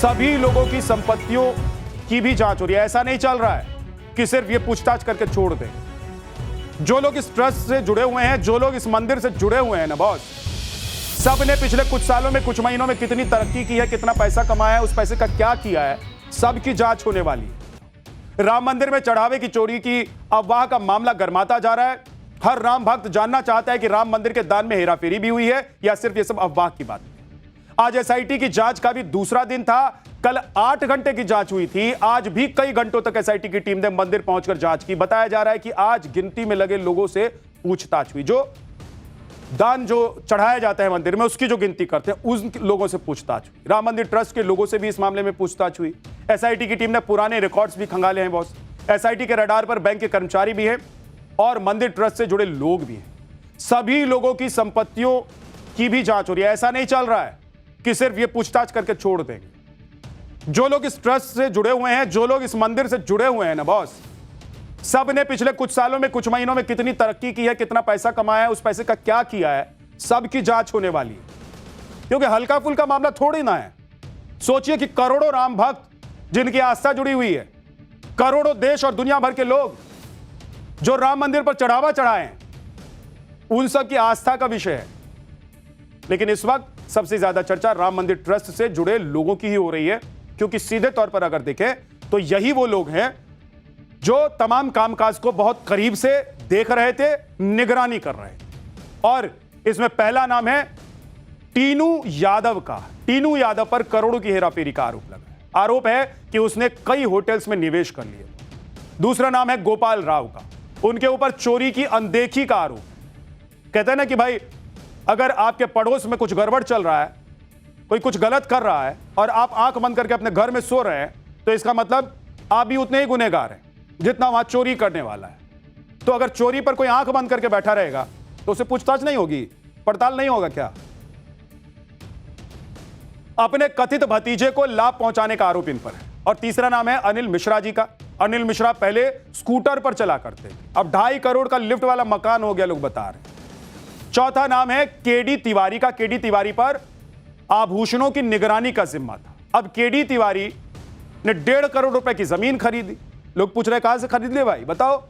सभी लोगों की संपत्तियों की भी जांच हो रही है। ऐसा नहीं चल रहा है कि सिर्फ ये पूछताछ करके छोड़ दें। जो लोग इस ट्रस्ट से जुड़े हुए हैं, जो लोग इस मंदिर से जुड़े हुए हैं ना बॉस, सब ने पिछले कुछ सालों में, कुछ महीनों में कितनी तरक्की की है, कितना पैसा कमाया है, उस पैसे का क्या किया है, सबकी जांच होने वाली है। राम मंदिर में चढ़ावे की चोरी की अफवाह का मामला गर्माता जा रहा है। हर राम भक्त जानना चाहता है कि राम मंदिर के दान में हेराफेरी भी हुई है या सिर्फ ये सब अफवाह की बात है। आज एसआईटी की जांच का भी दूसरा दिन था। कल 8 घंटे की जांच हुई थी। आज भी कई घंटों तक एसआईटी की टीम ने मंदिर पहुंचकर जांच की। बताया जा रहा है कि आज गिनती में लगे लोगों से पूछताछ हुई। जो दान जो चढ़ाया जाता है मंदिर में, उसकी जो गिनती करते हैं, उन लोगों से पूछताछ हुई। राम मंदिर ट्रस्ट के लोगों से भी इस मामले में पूछताछ हुई। एसआईटी की टीम ने पुराने रिकॉर्ड्स भी खंगाले हैं बॉस। एसआईटी के रडार पर बैंक के कर्मचारी भी हैं और मंदिर ट्रस्ट से जुड़े लोग भी हैं। सभी लोगों की संपत्तियों की भी जांच हो रही है। ऐसा नहीं चल रहा है कि सिर्फ ये पूछताछ करके छोड़ देंगे। जो लोग इस ट्रस्ट से जुड़े हुए हैं, जो लोग इस मंदिर से जुड़े हुए हैं ना बॉस, सब ने पिछले कुछ सालों में, कुछ महीनों में कितनी तरक्की की है, कितना पैसा कमाया है, उस पैसे का क्या किया है, सबकी जांच होने वाली है। क्योंकि हल्का फुल्का मामला थोड़ी ना है। सोचिए कि करोड़ों राम भक्त जिनकी आस्था जुड़ी हुई है, करोड़ों देश और दुनिया भर के लोग जो राम मंदिर पर चढ़ावा चढ़ाए हैं, उन सब की आस्था का विषय है। लेकिन इस वक्त सबसे ज्यादा चर्चा राम मंदिर ट्रस्ट से जुड़े लोगों की ही हो रही है, क्योंकि सीधे तौर पर अगर देखें तो यही वो लोग हैं जो तमाम कामकाज को बहुत करीब से देख रहे थे, निगरानी कर रहे थे। और इसमें पहला नाम है टीनू यादव का। टीनू यादव पर करोड़ों की हेराफेरी का आरोप लगा है। आरोप है कि उसने कई होटल्स में निवेश कर लिए। दूसरा नाम है गोपाल राव का। उनके ऊपर चोरी की अनदेखी का आरोप। कहते हैं ना कि भाई, अगर आपके पड़ोस में कुछ गड़बड़ चल रहा है, कोई कुछ गलत कर रहा है और आप आंख बंद करके अपने घर में सो रहे हैं, तो इसका मतलब आप भी उतने ही गुनहगार हैं जितना वहां चोरी करने वाला है। तो अगर चोरी पर कोई आंख बंद करके बैठा रहेगा तो उसे पूछताछ नहीं होगी, पड़ताल नहीं होगा क्या? अपने कथित भतीजे को लाभ पहुंचाने का आरोप इन पर है। और तीसरा नाम है अनिल मिश्रा जी का। अनिल मिश्रा पहले स्कूटर पर चला करते थे, अब 2.5 करोड़ का लिफ्ट वाला मकान हो गया, लोग बता रहे हैं। चौथा नाम है केडी तिवारी का। केडी तिवारी पर आभूषणों की निगरानी का जिम्मा था। अब केडी तिवारी ने 1.5 करोड़ रुपए की जमीन खरीदी। लोग पूछ रहे कहां से खरीद ले भाई, बताओ।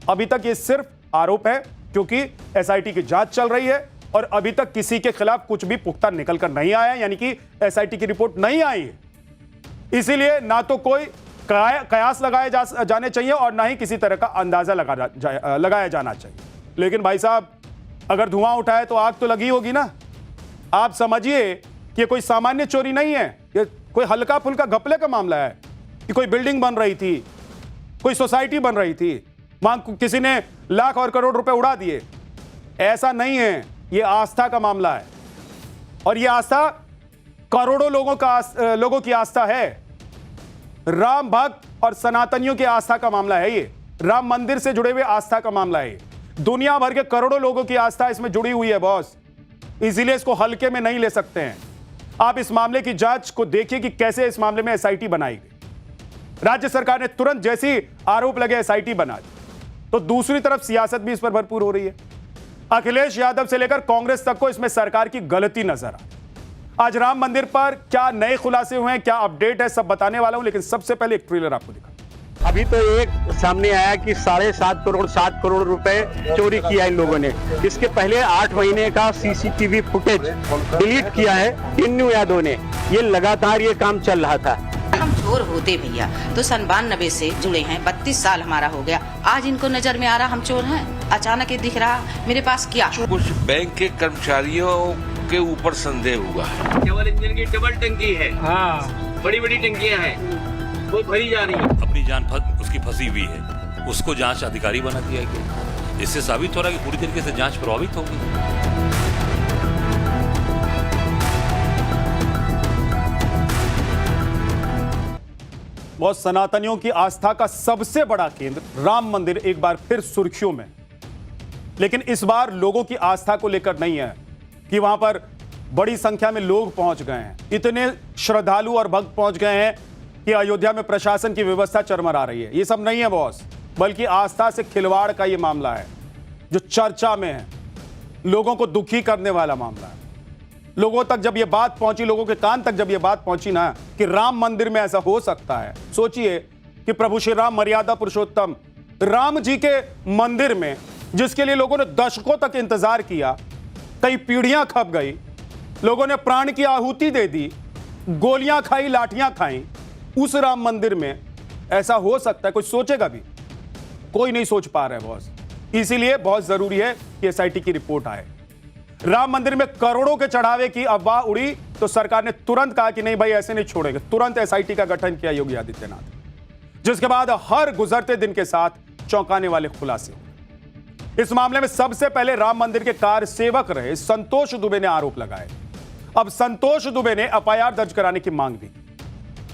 अभी तक ये सिर्फ आरोप है, क्योंकि एसआईटी की जांच चल रही है और अभी तक किसी के खिलाफ कुछ भी पुख्ता निकलकर नहीं आया, यानी कि एसआईटी की रिपोर्ट नहीं आई है। इसीलिए ना तो कोई कयास लगाए जाने चाहिए और ना ही किसी तरह का अंदाजा लगाया जाना चाहिए। लेकिन भाई साहब, अगर धुआं उठाए तो आग तो लगी होगी ना। आप समझिए कि कोई सामान्य चोरी नहीं है, ये कोई हल्का फुल्का घपले का मामला है कि कोई बिल्डिंग बन रही थी, कोई सोसाइटी बन रही थी, वहां किसी ने लाख और करोड़ रुपए उड़ा दिए। ऐसा नहीं है, ये आस्था का मामला है। और ये आस्था करोड़ों लोगों की आस्था है। राम भक्त और सनातनियों की आस्था का मामला है। ये राम मंदिर से जुड़े हुए आस्था का मामला है। दुनिया भर के करोड़ों लोगों की आस्था इसमें जुड़ी हुई है बॉस, इसीलिए इसको हल्के में नहीं ले सकते हैं। आप इस मामले की जांच को देखिए कि कैसे इस मामले में एसआईटी बनाई गई। राज्य सरकार ने तुरंत जैसी आरोप लगे एसआईटी बना दी, तो दूसरी तरफ सियासत भी इस पर भरपूर हो रही है। अखिलेश यादव से लेकर कांग्रेस तक को इसमें सरकार की गलती नजर आई। आज राम मंदिर पर क्या नए खुलासे हुए हैं, क्या अपडेट है, सब बताने वाला हूं। लेकिन सबसे पहले एक ट्रेलर आपको दिखा। अभी तो एक सामने आया कि 7.5 करोड़ रुपए चोरी किया इन लोगों ने। इसके पहले 8 महीने का सीसीटीवी फुटेज डिलीट किया है टीनू यादव ने। ये लगातार ये काम चल रहा था। हम चोर होते भैया तो 92 से जुड़े हैं, 32 साल हमारा हो गया। आज इनको नजर में आ रहा हम चोर हैं, अचानक ये दिख रहा मेरे पास क्या। कुछ बैंक के कर्मचारियों के ऊपर संदेह हुआ है। केवल इंजन की डबल टंकी है, हाँ बड़ी बड़ी टंकियां हैं, वो भरी जा रही है। अपनी जान उसकी फंसी हुई है, उसको जांच अधिकारी बना दिया गया। इससे साबित हो रहा है कि पूरी तरीके से जांच प्रभावित होगी। बहुत सनातनियों की आस्था का सबसे बड़ा केंद्र राम मंदिर एक बार फिर सुर्खियों में। लेकिन इस बार लोगों की आस्था को लेकर नहीं है कि वहां पर बड़ी संख्या में लोग पहुंच गए हैं, इतने श्रद्धालु और भक्त पहुंच गए हैं कि अयोध्या में प्रशासन की व्यवस्था चरमरा रही है। ये सब नहीं है बॉस, बल्कि आस्था से खिलवाड़ का ये मामला है जो चर्चा में है, लोगों को दुखी करने वाला मामला है। लोगों तक जब यह बात पहुंची, लोगों के कान तक जब यह बात पहुंची ना कि राम मंदिर में ऐसा हो सकता है, सोचिए कि प्रभु श्री राम मर्यादा पुरुषोत्तम राम जी के मंदिर में, जिसके लिए लोगों ने दशकों तक इंतजार किया, कई पीढ़ियां खप गई, लोगों ने प्राण की आहुति दे दी, गोलियां खाई, लाठियां खाई, उस राम मंदिर में ऐसा हो सकता है? कोई सोचेगा भी? कोई नहीं सोच पा रहा है बॉस। इसीलिए बहुत जरूरी है कि एसआईटी की रिपोर्ट आए। राम मंदिर में करोड़ों के चढ़ावे की अफवाह उड़ी तो सरकार ने तुरंत कहा कि नहीं भाई, ऐसे नहीं छोड़ेंगे। तुरंत एसआईटी का गठन किया योगी आदित्यनाथ, जिसके बाद हर गुजरते दिन के साथ चौंकाने वाले खुलासे हुए। इस मामले में सबसे पहले राम मंदिर के कार सेवक रहे संतोष दुबे ने आरोप लगाए। अब संतोष दुबे ने एफआईआर दर्ज कराने की मांग भी।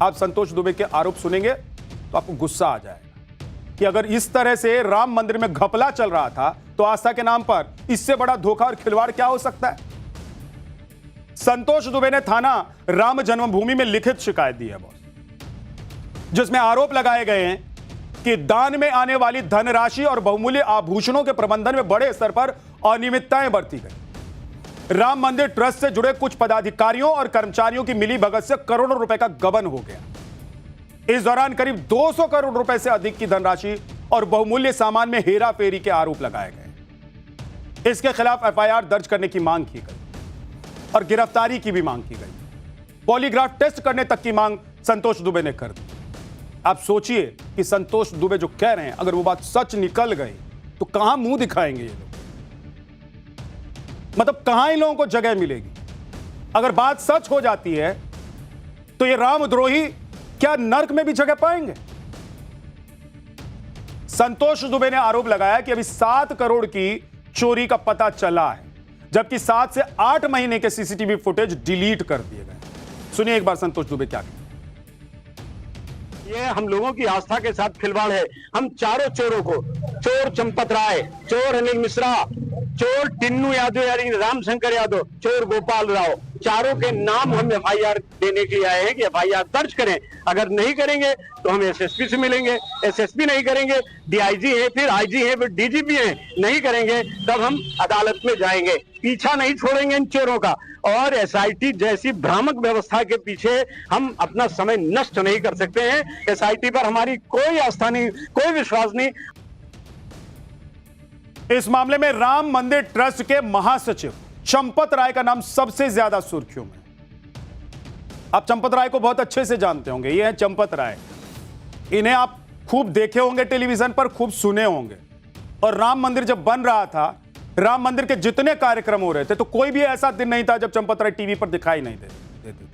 आप संतोष दुबे के आरोप सुनेंगे तो आपको गुस्सा आ जाएगा कि अगर इस तरह से राम मंदिर में घपला चल रहा था तो आस्था के नाम पर इससे बड़ा धोखा और खिलवाड़ क्या हो सकता है? संतोष दुबे ने थाना राम जन्मभूमि में लिखित शिकायत दी है बॉस, जिसमें आरोप लगाए गए हैं कि दान में आने वाली धनराशि और बहुमूल्य आभूषणों के प्रबंधन में बड़े स्तर पर अनियमितताएं बरती गई। राम मंदिर ट्रस्ट से जुड़े कुछ पदाधिकारियों और कर्मचारियों की मिली भगत से करोड़ों रुपए का गबन हो गया। इस दौरान करीब 200 करोड़ रुपए से अधिक की धनराशि और बहुमूल्य सामान में हेरा फेरी के आरोप लगाए गए। इसके खिलाफ एफआईआर दर्ज करने की मांग की गई और गिरफ्तारी की भी मांग की गई। पॉलीग्राफ टेस्ट करने तक की मांग संतोष दुबे ने कर दी। आप सोचिए कि संतोष दुबे जो कह रहे हैं, अगर वो बात सच निकल गई तो कहां मुंह दिखाएंगे ये लोग? मतलब कहां इन लोगों को जगह मिलेगी? अगर बात सच हो जाती है तो ये रामद्रोही क्या नर्क में भी जगह पाएंगे? संतोष दुबे ने आरोप लगाया कि अभी 7 करोड़ की चोरी का पता चला है, जबकि 7 से 8 महीने के सीसीटीवी फुटेज डिलीट कर दिए गए। सुनिए एक बार संतोष दुबे क्या कहते हैं। ये हम लोगों की आस्था के साथ खिलवाड़ है। हम चारों चोरों को, चोर चंपत राय, चोर अनिल मिश्रा, चोर टिन्नू यादव यानी रामशंकर यादव, चोर गोपाल राव, चारों के नाम हम एफआईआर देने के लिए आए हैं कि एफआईआर दर्ज करें। अगर नहीं करेंगे तो हम एसएसपी से मिलेंगे, एसएसपी नहीं करेंगे, डीआईजी है, फिर आईजी है, फिर डीजीपी है, नहीं करेंगे तब हम अदालत में जाएंगे। पीछा नहीं छोड़ेंगे इन चोरों का। और एसआईटी जैसी भ्रामक व्यवस्था के पीछे हम अपना समय नष्ट नहीं कर सकते हैं। एसआईटी पर हमारी कोई आस्था नहीं, कोई विश्वास नहीं। इस मामले में राम मंदिर ट्रस्ट के महासचिव चंपत राय का नाम सबसे ज्यादा सुर्खियों में। आप चंपत राय को बहुत अच्छे से जानते होंगे। ये है चंपत राय। इन्हें आप खूब देखे होंगे टेलीविजन पर, खूब सुने होंगे। और राम मंदिर जब बन रहा था, राम मंदिर के जितने कार्यक्रम हो रहे थे, तो कोई भी ऐसा दिन नहीं था जब चंपत राय टीवी पर दिखाई नहीं देते थे।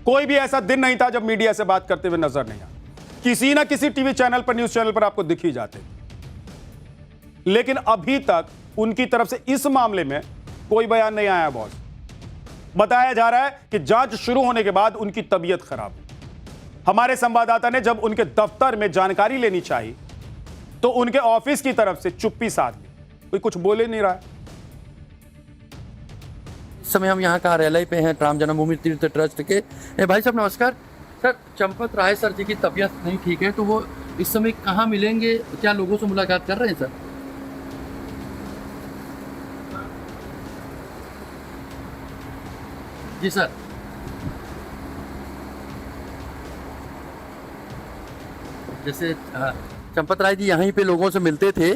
कोई भी ऐसा दिन नहीं था जब मीडिया से बात करते हुए नजर नहीं आते। किसी ना किसी टीवी चैनल पर, न्यूज चैनल पर आपको दिख ही जाते थे। लेकिन अभी तक उनकी तरफ से इस मामले में कोई बयान नहीं आया बॉस। बताया जा रहा है कि जांच शुरू होने के बाद उनकी तबीयत खराब हुई। हमारे संवाददाता ने जब उनके दफ्तर में जानकारी लेनी चाहिए तो उनके ऑफिस की तरफ से चुप्पी साध ली। कोई कुछ बोले नहीं रहा है। इस समय हम यहाँ कार्यालय पे हैं राम जन्मभूमि तीर्थ ट्रस्ट के। भाई साहब नमस्कार। सर, चंपत राय सर जी की तबीयत नहीं ठीक है, तो वो इस समय कहाँ मिलेंगे? क्या लोगों से मुलाकात कर रहे हैं सर? जी सर। जैसे चंपत राय जी यहीं पे लोगों से मिलते थे,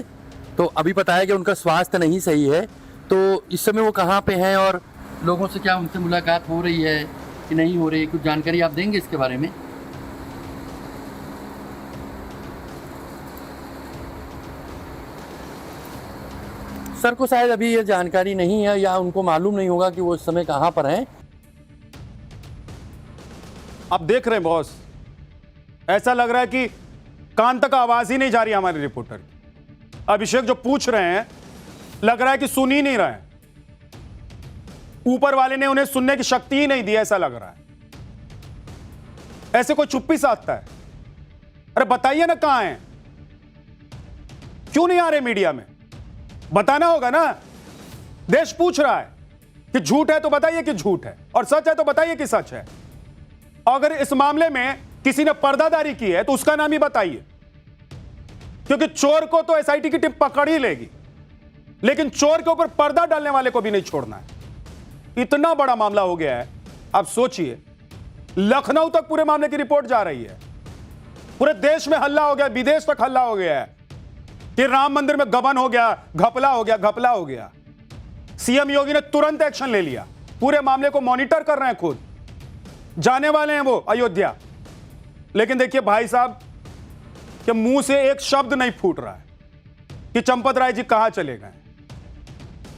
तो अभी बताया कि उनका स्वास्थ्य नहीं सही है, तो इस समय वो कहाँ पे हैं और लोगों से क्या उनसे मुलाकात हो रही है कि नहीं हो रही? कुछ जानकारी आप देंगे इसके बारे में? सर को शायद अभी ये जानकारी नहीं है या उनको मालूम नहीं होगा कि वो इस समय कहाँ पर हैं। आप देख रहे हैं बॉस, ऐसा लग रहा है कि कान तक आवाज ही नहीं जा रही हमारे रिपोर्टर की। अभिषेक जो पूछ रहे हैं, लग रहा है कि सुन ही नहीं रहे हैं। ऊपर वाले ने उन्हें सुनने की शक्ति ही नहीं दी, ऐसा लग रहा है। ऐसे कोई चुप्पी साधता है? अरे बताइए ना कहां हैं, क्यों नहीं आ रहे मीडिया में? बताना होगा ना। देश पूछ रहा है कि झूठ है तो बताइए कि झूठ है, और सच है तो बताइए कि सच है। अगर इस मामले में किसी ने पर्दादारी की है तो उसका नाम ही बताइए, क्योंकि चोर को तो एसआईटी की टीम पकड़ ही लेगी, लेकिन चोर के ऊपर पर्दा डालने वाले को भी नहीं छोड़ना है। इतना बड़ा मामला हो गया है। आप सोचिए, लखनऊ तक पूरे मामले की रिपोर्ट जा रही है, पूरे देश में हल्ला हो गया, विदेश तक हल्ला हो गया है कि राम मंदिर में गबन हो गया, घपला हो गया, घपला हो गया। सीएम योगी ने तुरंत एक्शन ले लिया, पूरे मामले को मॉनिटर कर रहे हैं, खुद जाने वाले हैं वो अयोध्या। लेकिन देखिए भाई साहब के मुंह से एक शब्द नहीं फूट रहा है कि चंपत राय जी कहां चले गए।